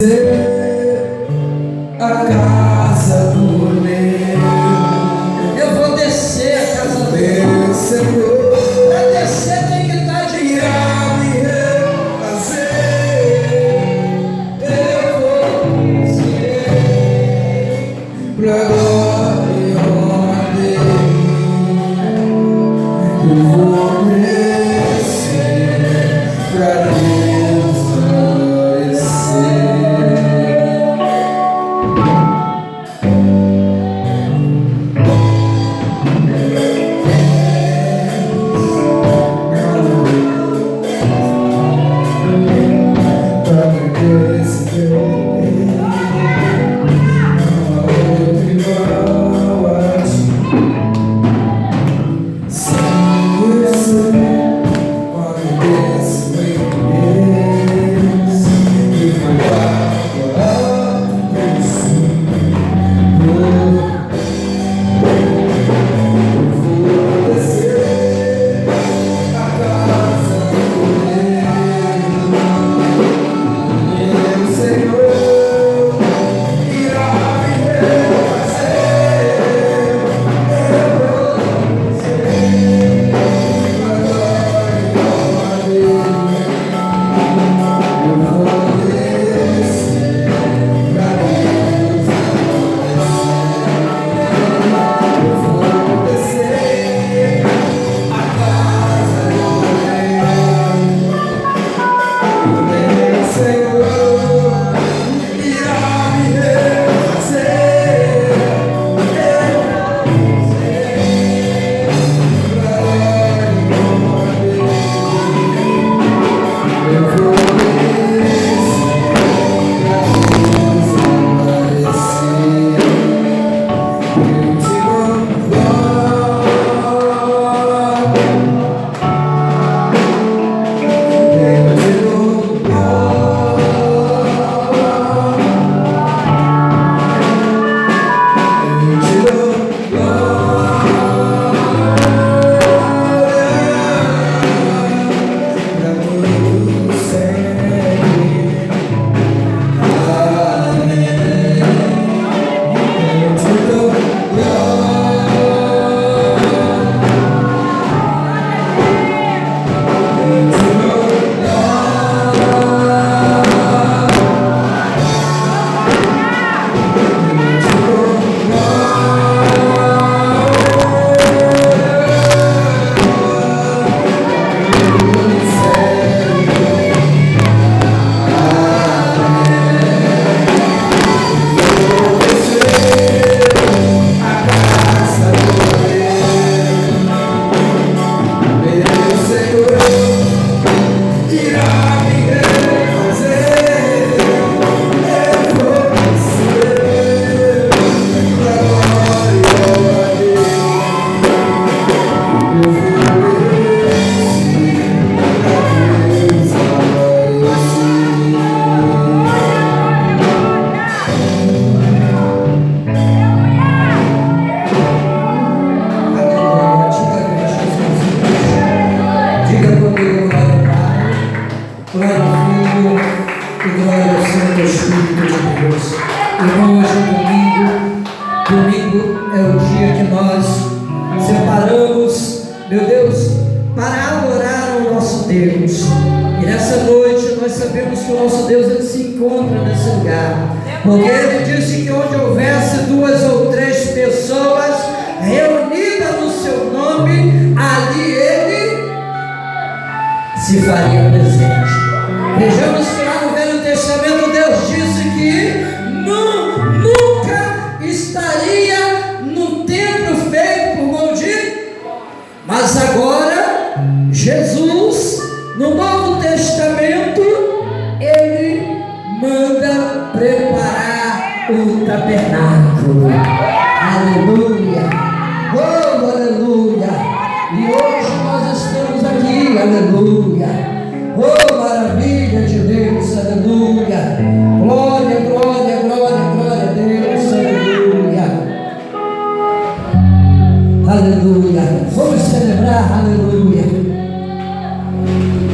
a casa do meu. Eu vou descer a casa do meu Senhor. Para descer tem que estar de Irá me refazer. Eu vou descer Pra glória e honra dele. Eu vou descer pra Deus florescer.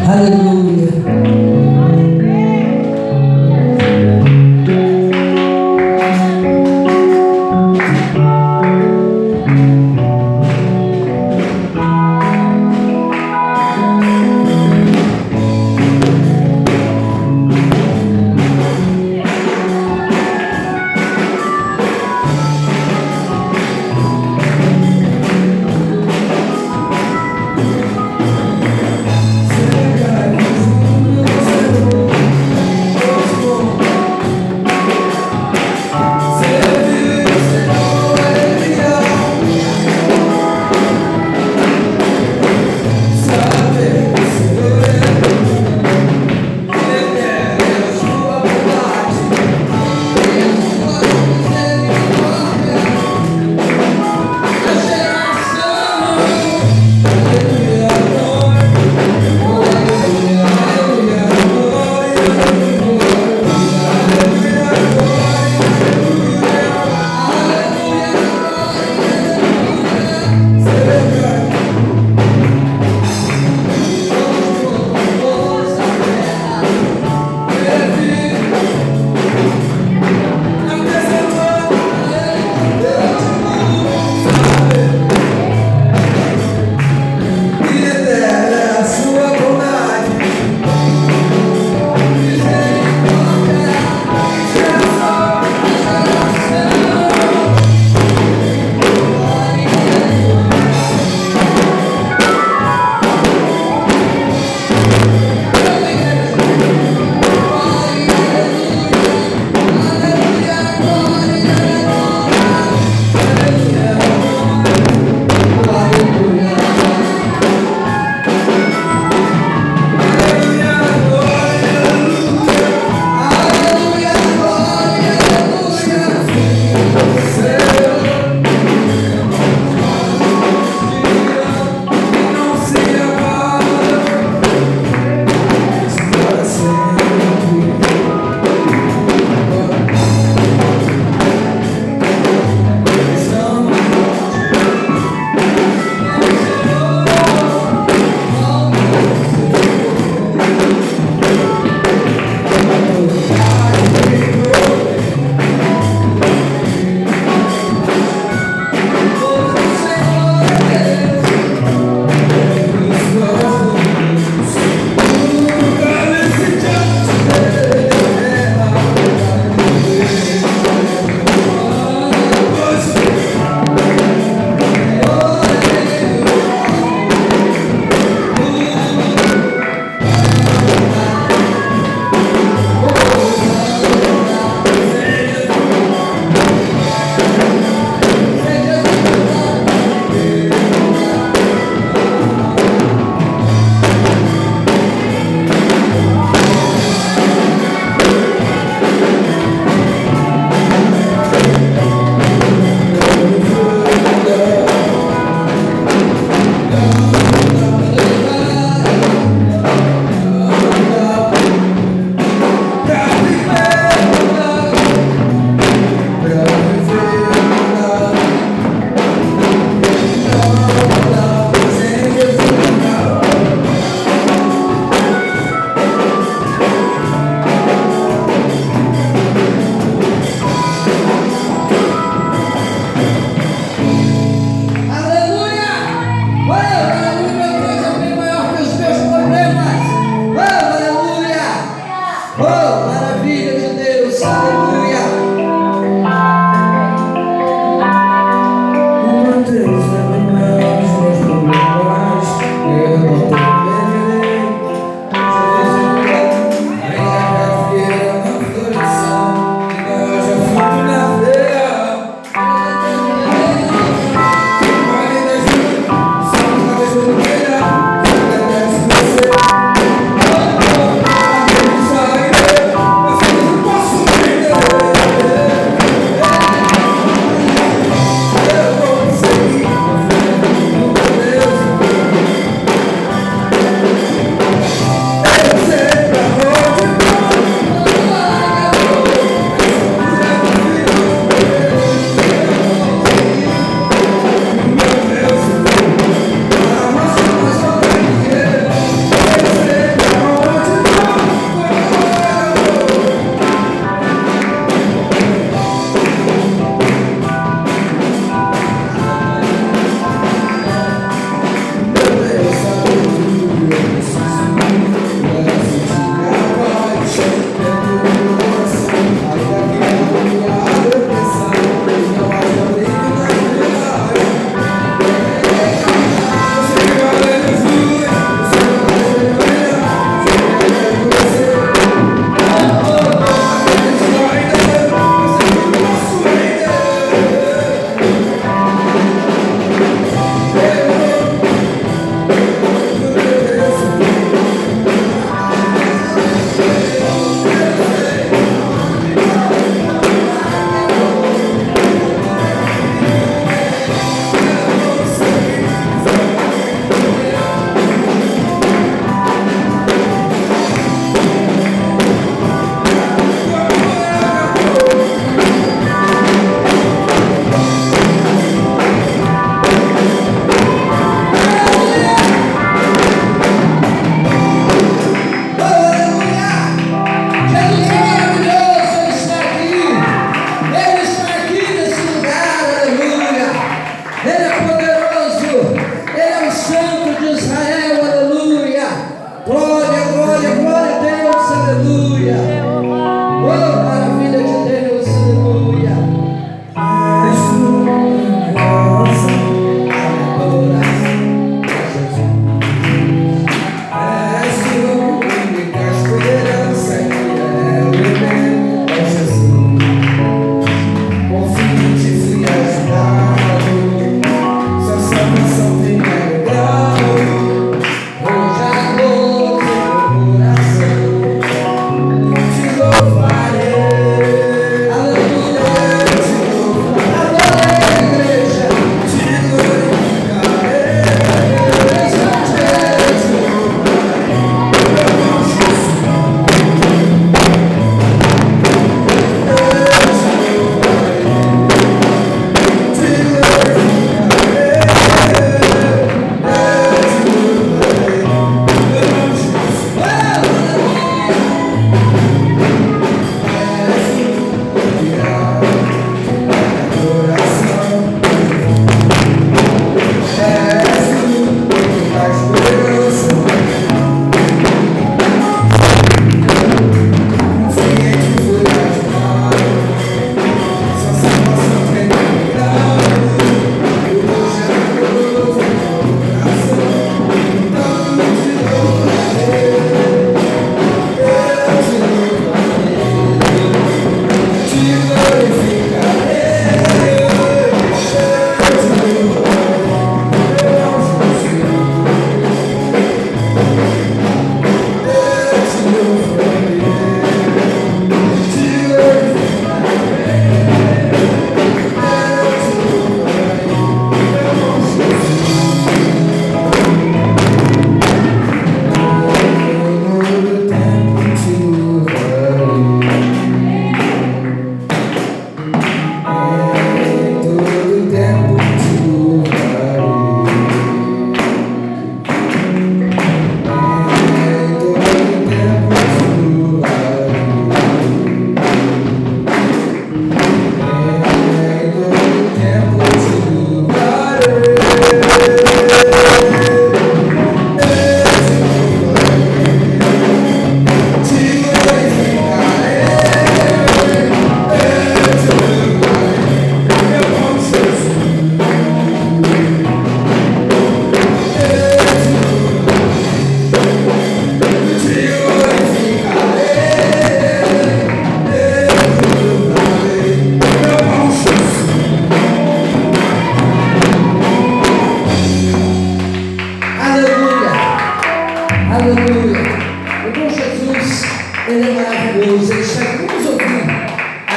Aleluia.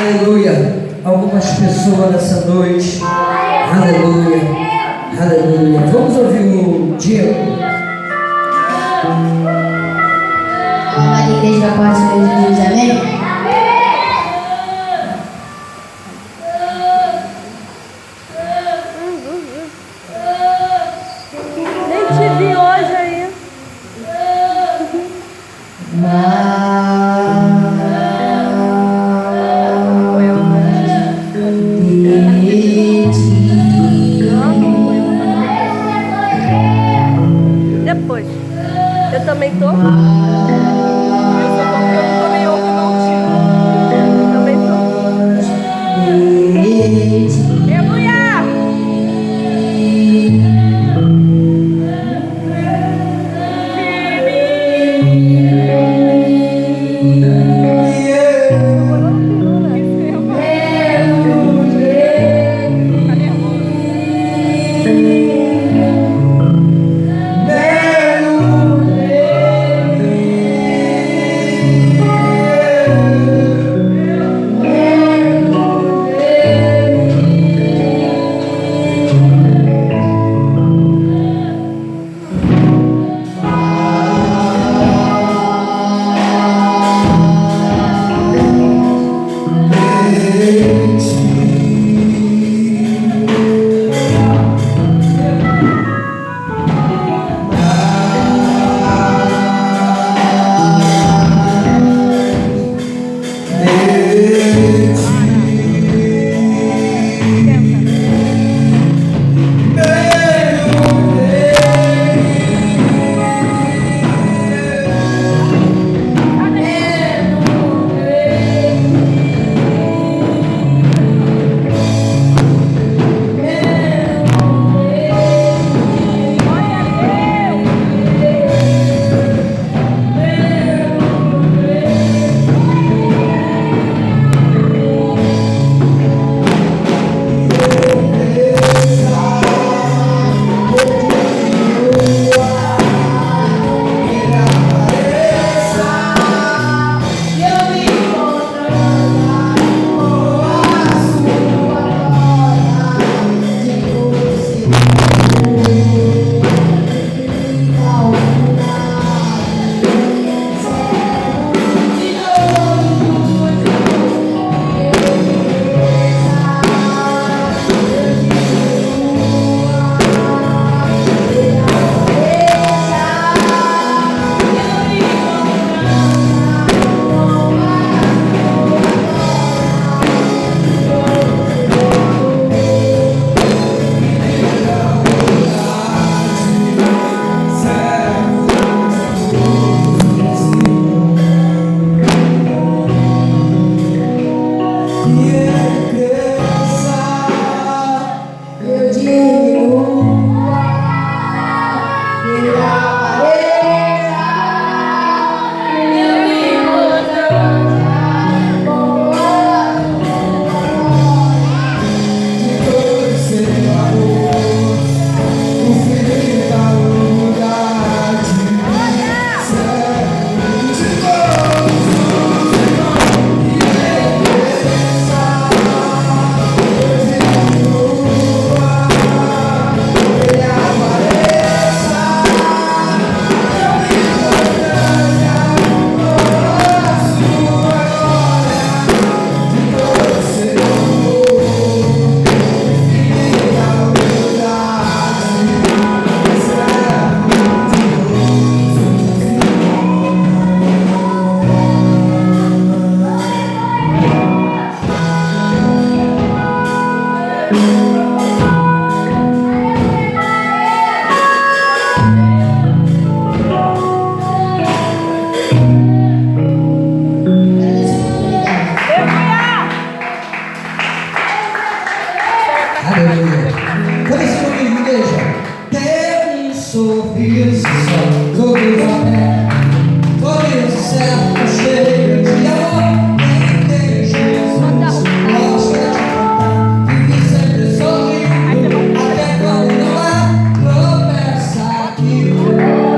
Aleluia. Algumas pessoas nessa noite. Aleluia. Aleluia. Vamos ouvir o Diego. Amada igreja da paz de Jesus, amém? Nem te vi hoje aí. Depois. Eu também tô. Eu tô meio ouvindo não tiro. Também tô. Aleluia! Aleluia. Quando esse comigo, igreja, tem um sorriso só, sorriso aberto, sorriso certo, cheio de amor. Quem tem Jesus gosta de cantar, vive sempre sorrindo, até quando não há tropeça aqui,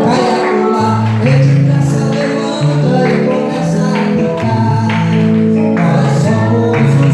cai a pular, depressa levanta e começa a cantar. Nós somos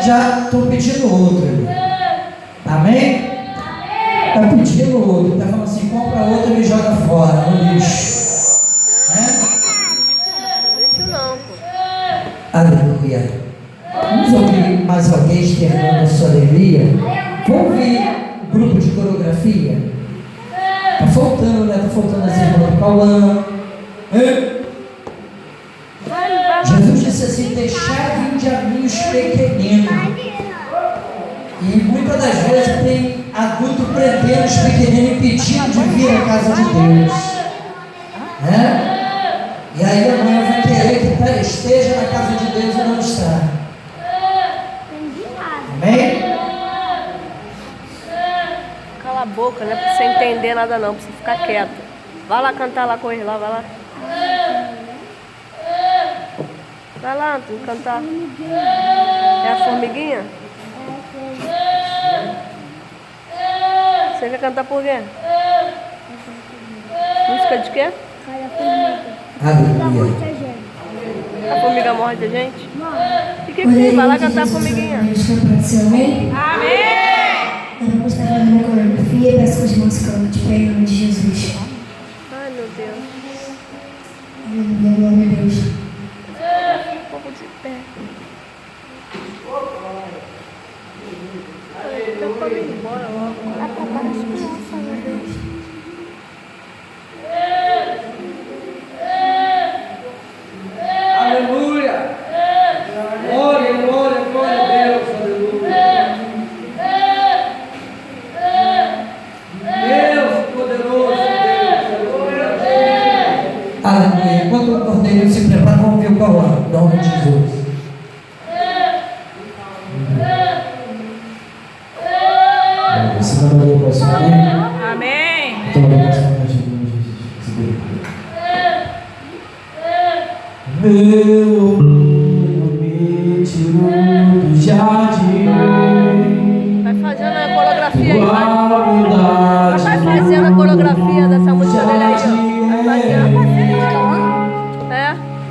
já estão pedindo outro. Amém? Está pedindo outro. Está falando assim, compra outro e me joga fora, no lixo. Deixa não, pô. Aleluia. Vamos ouvir mais alguém externando a sua alegria? Vamos ouvir o grupo de coreografia? Está faltando, né? Está faltando as irmãs do Cauã. Jesus disse assim, deixar vir de amigos pequeninos. E muitas das vezes tem adulto prendendo os pequeninos e pedindo de vir à casa de Deus. E aí amanhã vai querer que esteja na casa de Deus e não está. Amém? Cala a boca, não é pra você entender nada não, pra você ficar quieto. Vai lá cantar lá com ele, lá, vai lá. Vai lá, Antônio, cantar. É a formiguinha? Você quer cantar por quê? Música de quê? Aleluia. A formiga morde a gente? E o que tem? Vai lá cantar a formiguinha. Amém? Amém! Eu vou estar fazendo a coreografia e peço que os irmãos cantem de pé em nome de Jesus. Ai, meu Deus. Aleluia, glória a Deus. Um pouco de pé. Eu tô indo embora logo. Atrapalha as crianças, meu Deus. Aleluia. Glória, glória, glória a Deus. Aleluia. Deus poderoso, Deus. Aleluia. Enquanto o cordeiro se prepara, vamos ver o Cauã. Em nome de Jesus. Você não vai para o Senhor. Amém! Então, meu orgulho me tirou do jardim. Vai fazendo a coreografia aí, vai. Vai fazendo a coreografia dessa música dele aí, ó. Vai fazendo. É.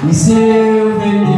E seu veneno